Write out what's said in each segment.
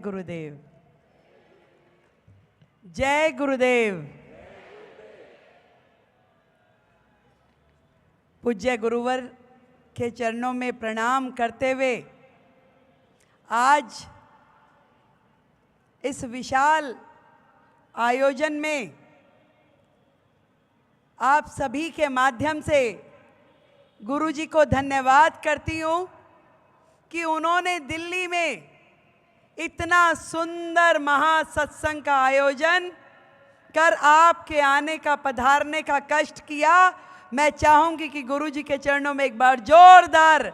गुरुदेव, जय गुरुदेव। पूज्य गुरुवर के चरणों में प्रणाम करते हुए आज इस विशाल आयोजन में आप सभी के माध्यम से गुरुजी को धन्यवाद करती हूँ कि उन्होंने दिल्ली में इतना सुंदर महासत्संग का आयोजन कर आपके आने का, पधारने का कष्ट किया। मैं चाहूंगी कि गुरुजी के चरणों में एक बार जोरदार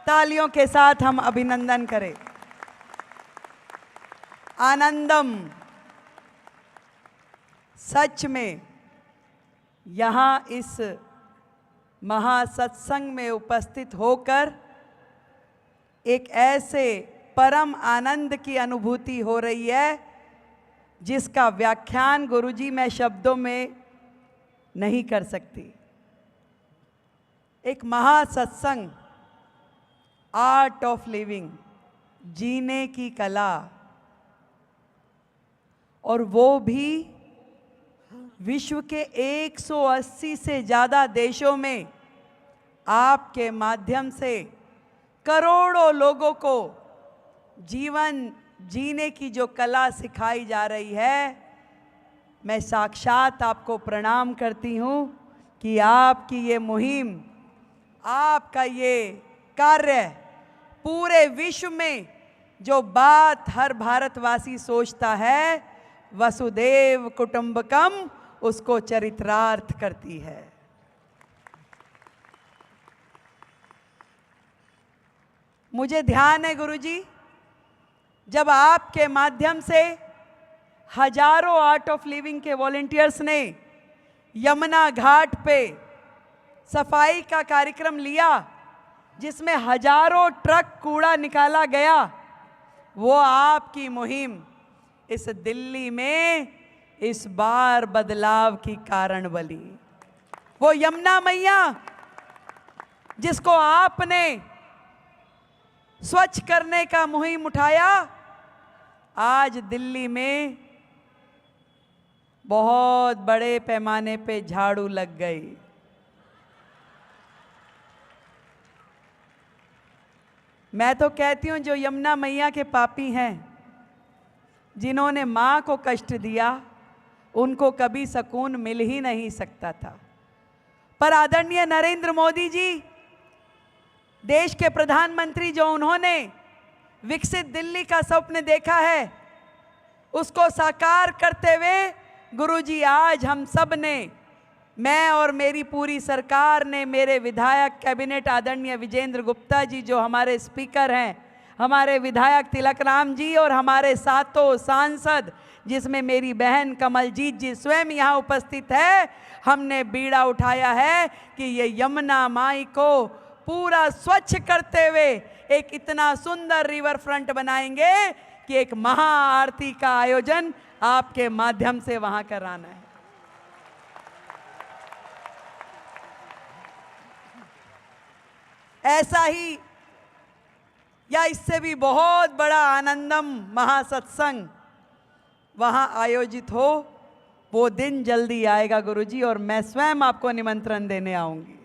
तालियों के साथ हम अभिनंदन करें। आनंदम। सच में यहाँ इस महासत्संग में उपस्थित होकर एक ऐसे परम आनंद की अनुभूति हो रही है जिसका व्याख्यान गुरुजी मैं शब्दों में नहीं कर सकती। एक महासत्संग, आर्ट ऑफ लिविंग, जीने की कला, और वो भी विश्व के 180 से ज़्यादा देशों में आपके माध्यम से करोड़ों लोगों को जीवन जीने की जो कला सिखाई जा रही है। मैं साक्षात आपको प्रणाम करती हूँ कि आपकी ये मुहिम, आपका ये कार्य पूरे विश्व में जो बात हर भारतवासी सोचता है, वसुदेव कुटुंबकम, उसको चरितार्थ करती है। मुझे ध्यान है गुरुजी, जब आपके माध्यम से हजारों आर्ट ऑफ लिविंग के वॉलंटियर्स ने यमुना घाट पे सफाई का कार्यक्रम लिया, जिसमें हजारों ट्रक कूड़ा निकाला गया, वो आपकी मुहिम इस दिल्ली में इस बार बदलाव की कारण बनी। वो यमुना मैया जिसको आपने स्वच्छ करने का मुहिम उठाया, आज दिल्ली में बहुत बड़े पैमाने पे झाड़ू लग गई। मैं तो कहती हूं जो यमुना मैया के पापी हैं, जिन्होंने मां को कष्ट दिया, उनको कभी सुकून मिल ही नहीं सकता था। पर आदरणीय नरेंद्र मोदी जी, देश के प्रधानमंत्री, जो उन्होंने विकसित दिल्ली का स्वप्न देखा है, उसको साकार करते हुए गुरुजी आज हम सब ने, मैं और मेरी पूरी सरकार ने, मेरे विधायक कैबिनेट आदरणीय विजेंद्र गुप्ता जी जो हमारे स्पीकर हैं, हमारे विधायक तिलक राम जी और हमारे सातों सांसद, जिसमें मेरी बहन कमलजीत जी स्वयं यहाँ उपस्थित है, हमने बीड़ा उठाया है कि ये यमुना माई को पूरा स्वच्छ करते हुए एक इतना सुंदर रिवर फ्रंट बनाएंगे कि एक महा आरती का आयोजन आपके माध्यम से वहां कराना है। ऐसा ही या इससे भी बहुत बड़ा आनंदम महासत्संग वहां आयोजित हो, वो दिन जल्दी आएगा गुरुजी, और मैं स्वयं आपको निमंत्रण देने आऊंगी।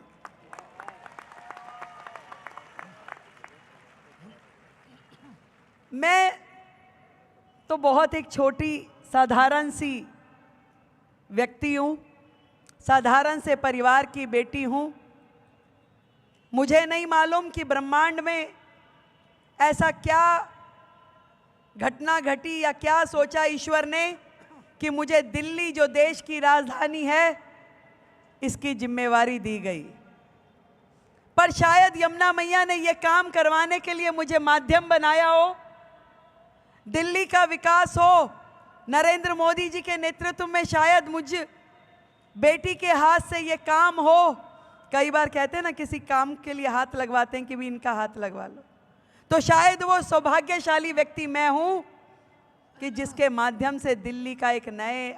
मैं तो बहुत एक छोटी साधारण सी व्यक्ति हूँ, साधारण से परिवार की बेटी हूँ। मुझे नहीं मालूम कि ब्रह्मांड में ऐसा क्या घटना घटी या क्या सोचा ईश्वर ने कि मुझे दिल्ली, जो देश की राजधानी है, इसकी जिम्मेवारी दी गई। पर शायद यमुना मैया ने यह काम करवाने के लिए मुझे माध्यम बनाया हो, दिल्ली का विकास हो, नरेंद्र मोदी जी के नेतृत्व में शायद मुझ बेटी के हाथ से ये काम हो। कई बार कहते हैं ना, किसी काम के लिए हाथ लगवाते हैं कि भी इनका हाथ लगवा लो, तो शायद वो सौभाग्यशाली व्यक्ति मैं हूं कि जिसके माध्यम से दिल्ली का एक नए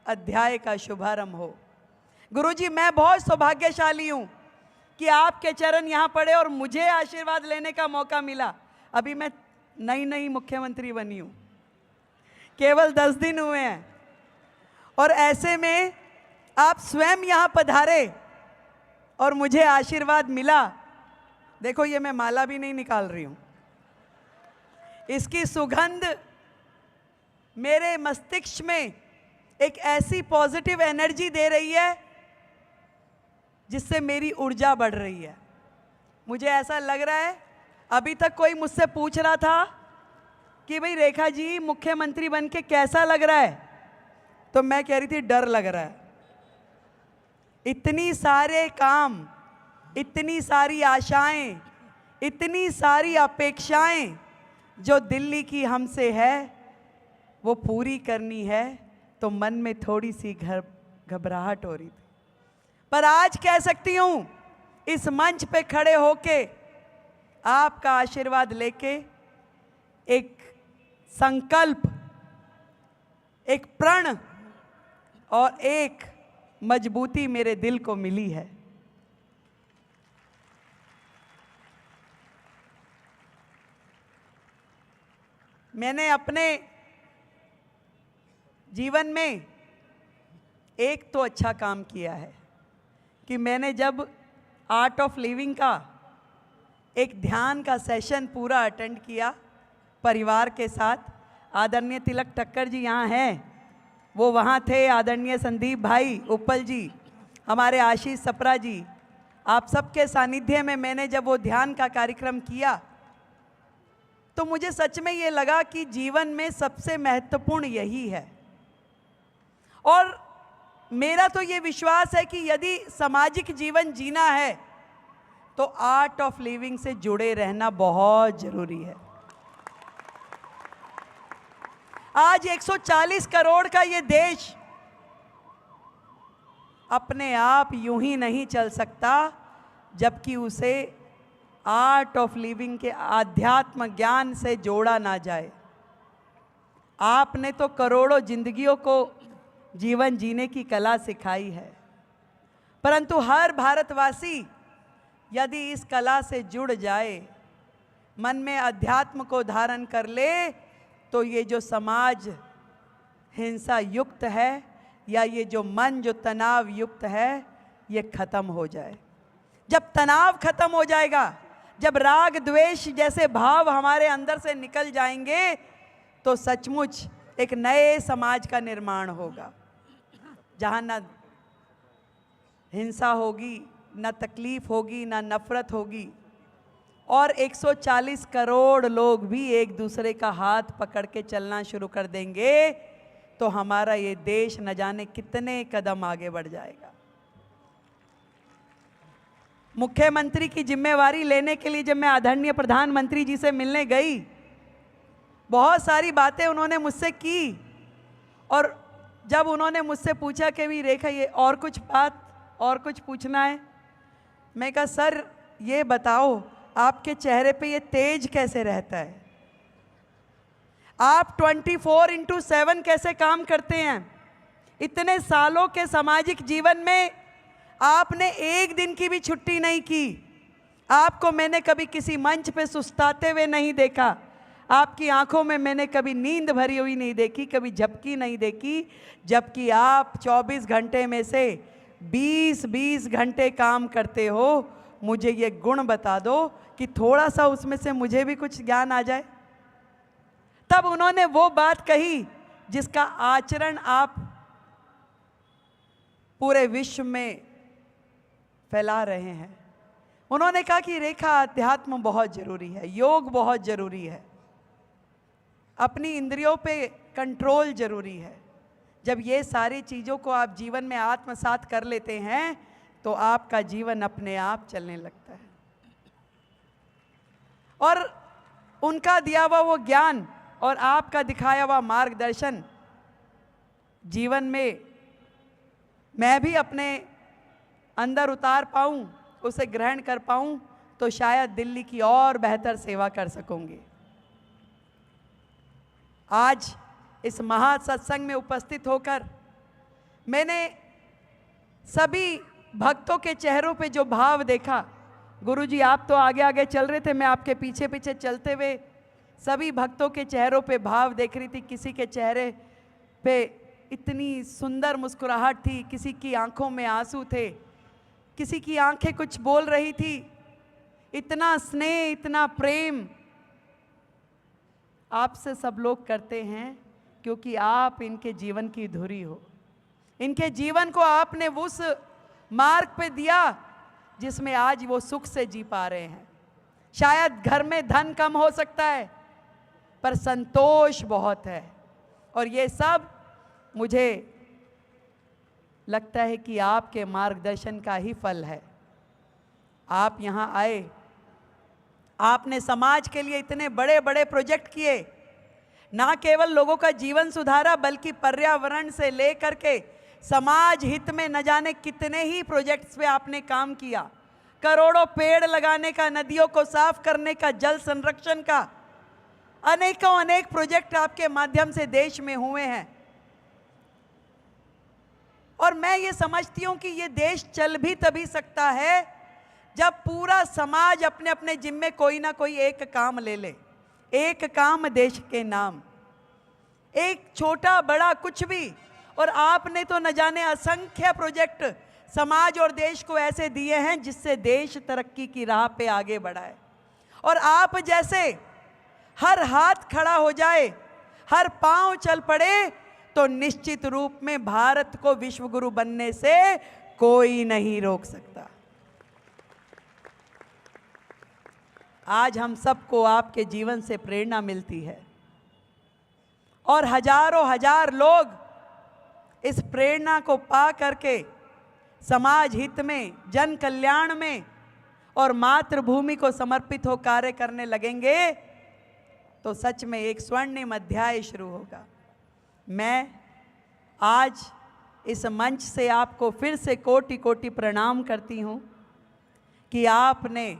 अध्याय का शुभारंभ हो। गुरुजी, मैं बहुत सौभाग्यशाली हूं कि आपके चरण यहाँ पड़े और मुझे आशीर्वाद लेने का मौका मिला। अभी मैं नई मुख्यमंत्री बनी हूँ, केवल 10 दिन हुए हैं और ऐसे में आप स्वयं यहाँ पधारे और मुझे आशीर्वाद मिला। देखो ये मैं माला भी नहीं निकाल रही हूँ, इसकी सुगंध मेरे मस्तिष्क में एक ऐसी पॉजिटिव एनर्जी दे रही है जिससे मेरी ऊर्जा बढ़ रही है। मुझे ऐसा लग रहा है, अभी तक कोई मुझसे पूछ रहा था कि भाई रेखा जी मुख्यमंत्री बन के कैसा लग रहा है, तो मैं कह रही थी डर लग रहा है। इतनी सारे काम, इतनी सारी आशाएं, इतनी सारी अपेक्षाएं जो दिल्ली की हमसे है वो पूरी करनी है, तो मन में थोड़ी सी घबराहट हो रही थी। पर आज कह सकती हूं इस मंच पे खड़े होके आपका आशीर्वाद लेके एक संकल्प, एक प्रण और एक मजबूती मेरे दिल को मिली है। मैंने अपने जीवन में एक तो अच्छा काम किया है कि मैंने जब आर्ट ऑफ लिविंग का एक ध्यान का सेशन पूरा अटेंड किया परिवार के साथ, आदरणीय तिलक ठक्कर जी यहाँ हैं, वो वहाँ थे, आदरणीय संदीप भाई उपल जी, हमारे आशीष सप्रा जी, आप सबके सानिध्य में मैंने जब वो ध्यान का कार्यक्रम किया तो मुझे सच में ये लगा कि जीवन में सबसे महत्वपूर्ण यही है। और मेरा तो ये विश्वास है कि यदि सामाजिक जीवन जीना है तो आर्ट ऑफ लिविंग से जुड़े रहना बहुत जरूरी है। आज 140 करोड़ का ये देश अपने आप यूं ही नहीं चल सकता जबकि उसे आर्ट ऑफ लिविंग के आध्यात्म ज्ञान से जोड़ा ना जाए। आपने तो करोड़ों जिंदगियों को जीवन जीने की कला सिखाई है, परंतु हर भारतवासी यदि इस कला से जुड़ जाए, मन में अध्यात्म को धारण कर ले, तो ये जो समाज हिंसा युक्त है या ये जो मन जो तनाव युक्त है ये खत्म हो जाए। जब तनाव खत्म हो जाएगा, जब राग द्वेष जैसे भाव हमारे अंदर से निकल जाएंगे, तो सचमुच एक नए समाज का निर्माण होगा जहाँ न हिंसा होगी, न तकलीफ होगी, न नफरत होगी, और 140 करोड़ लोग भी एक दूसरे का हाथ पकड़ के चलना शुरू कर देंगे तो हमारा ये देश न जाने कितने कदम आगे बढ़ जाएगा। मुख्यमंत्री की जिम्मेवारी लेने के लिए जब मैं आदरणीय प्रधानमंत्री जी से मिलने गई, बहुत सारी बातें उन्होंने मुझसे की, और जब उन्होंने मुझसे पूछा कि भी रेखा ये और कुछ बात और कुछ पूछना है, मैं कहा सर ये बताओ आपके चेहरे पे ये तेज कैसे रहता है, आप 24/7 कैसे काम करते हैं, इतने सालों के सामाजिक जीवन में आपने एक दिन की भी छुट्टी नहीं की, आपको मैंने कभी किसी मंच पे सुस्ताते हुए नहीं देखा, आपकी आंखों में मैंने कभी नींद भरी हुई नहीं देखी, कभी झपकी नहीं देखी, जबकि आप 24 घंटे में से 20-20 घंटे काम करते हो। मुझे ये गुण बता दो कि थोड़ा सा उसमें से मुझे भी कुछ ज्ञान आ जाए। तब उन्होंने वो बात कही जिसका आचरण आप पूरे विश्व में फैला रहे हैं। उन्होंने कहा कि रेखा अध्यात्म बहुत जरूरी है, योग बहुत जरूरी है, अपनी इंद्रियों पे कंट्रोल जरूरी है। जब ये सारी चीज़ों को आप जीवन में आत्मसात कर लेते हैं तो आपका जीवन अपने आप चलने लगता है। और उनका दिया हुआ वो ज्ञान और आपका दिखाया हुआ मार्गदर्शन जीवन में मैं भी अपने अंदर उतार पाऊं, उसे ग्रहण कर पाऊं, तो शायद दिल्ली की और बेहतर सेवा कर सकूंगी। आज इस महासत्संग में उपस्थित होकर मैंने सभी भक्तों के चेहरों पे जो भाव देखा, गुरुजी आप तो आगे आगे चल रहे थे, मैं आपके पीछे पीछे चलते हुए सभी भक्तों के चेहरों पे भाव देख रही थी। किसी के चेहरे पे इतनी सुंदर मुस्कुराहट थी, किसी की आंखों में आंसू थे, किसी की आंखें कुछ बोल रही थी। इतना स्नेह, इतना प्रेम आपसे सब लोग करते हैं क्योंकि आप इनके जीवन की धुरी हो। इनके जीवन को आपने उस मार्ग पे दिया जिसमें आज वो सुख से जी पा रहे हैं। शायद घर में धन कम हो सकता है पर संतोष बहुत है, और ये सब मुझे लगता है कि आपके मार्गदर्शन का ही फल है। आप यहाँ आए, आपने समाज के लिए इतने बड़े बड़े प्रोजेक्ट किए, ना केवल लोगों का जीवन सुधारा बल्कि पर्यावरण से लेकर के समाज हित में न जाने कितने ही प्रोजेक्ट्स पे आपने काम किया। करोड़ों पेड़ लगाने का, नदियों को साफ करने का, जल संरक्षण का, अनेकों अनेक प्रोजेक्ट आपके माध्यम से देश में हुए हैं। और मैं ये समझती हूं कि ये देश चल भी तभी सकता है जब पूरा समाज अपने अपने जिम्मे कोई ना कोई एक काम ले ले। एक काम देश के नाम, एक छोटा बड़ा कुछ भी। और आपने तो न जाने असंख्य प्रोजेक्ट समाज और देश को ऐसे दिए हैं जिससे देश तरक्की की राह पे आगे बढ़ा है। और आप जैसे हर हाथ खड़ा हो जाए, हर पांव चल पड़े, तो निश्चित रूप में भारत को विश्व गुरु बनने से कोई नहीं रोक सकता। आज हम सबको आपके जीवन से प्रेरणा मिलती है और हजारों हजार लोग इस प्रेरणा को पा करके समाज हित में, जन कल्याण में और मातृभूमि को समर्पित हो कार्य करने लगेंगे तो सच में एक स्वर्णिम अध्याय शुरू होगा। मैं आज इस मंच से आपको फिर से कोटि कोटि प्रणाम करती हूँ कि आपने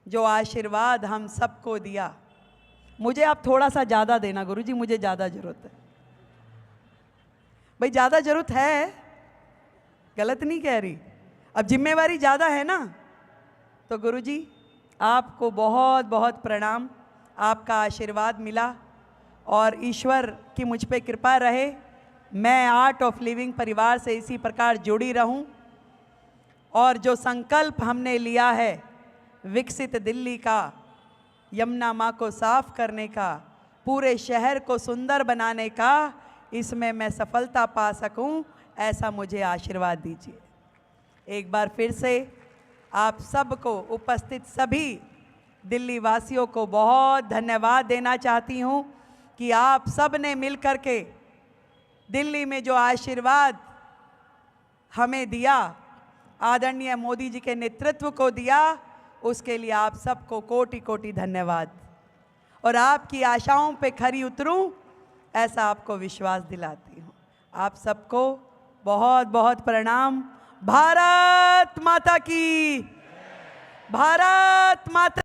जो आशीर्वाद हम सबको दिया, मुझे आप थोड़ा सा ज़्यादा देना गुरुजी, मुझे ज़्यादा ज़रूरत है। भाई ज़्यादा ज़रूरत है, गलत नहीं कह रही, अब जिम्मेवारी ज़्यादा है ना। तो गुरुजी आपको बहुत बहुत प्रणाम, आपका आशीर्वाद मिला और ईश्वर की मुझ पे कृपा रहे। मैं आर्ट ऑफ लिविंग परिवार से इसी प्रकार जुड़ी रहूं और जो संकल्प हमने लिया है विकसित दिल्ली का, यमुना माँ को साफ करने का, पूरे शहर को सुंदर बनाने का, इसमें मैं सफलता पा सकूं, ऐसा मुझे आशीर्वाद दीजिए। एक बार फिर से आप सबको, उपस्थित सभी दिल्ली वासियों को बहुत धन्यवाद देना चाहती हूं कि आप सब ने मिल कर के दिल्ली में जो आशीर्वाद हमें दिया, आदरणीय मोदी जी के नेतृत्व को दिया, उसके लिए आप सबको कोटि कोटि धन्यवाद। और आपकी आशाओं पे खरी उतरूं, ऐसा आपको विश्वास दिलाती हूँ। आप सबको बहुत बहुत प्रणाम। भारत माता की, भारत माता